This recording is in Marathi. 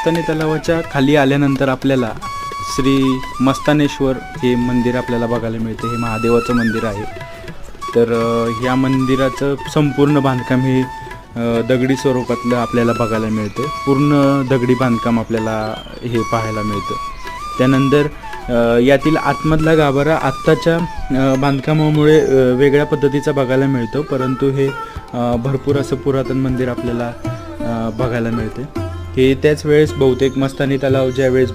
मस्तानी तलावाच्या खाली आल्यानंतर आपल्याला श्री मस्तानेश्वर हे मंदिर आपल्याला बघायला मिळते. हे महादेवाचं मंदिर आहे. तर ह्या मंदिराचं संपूर्ण बांधकाम हे दगडी स्वरूपातलं आपल्याला बघायला मिळतं. पूर्ण दगडी बांधकाम आपल्याला हे पाहायला मिळतं. त्यानंतर यातील आतमधला गाभारा आत्ताच्या बांधकामामुळे वेगळ्या पद्धतीचा बघायला मिळतो, परंतु हे भरपूर असं पुरातन मंदिर आपल्याला बघायला मिळते. हे त्याच वेळेस बहुतेक मस्तानी तलाव ज्या वेळेस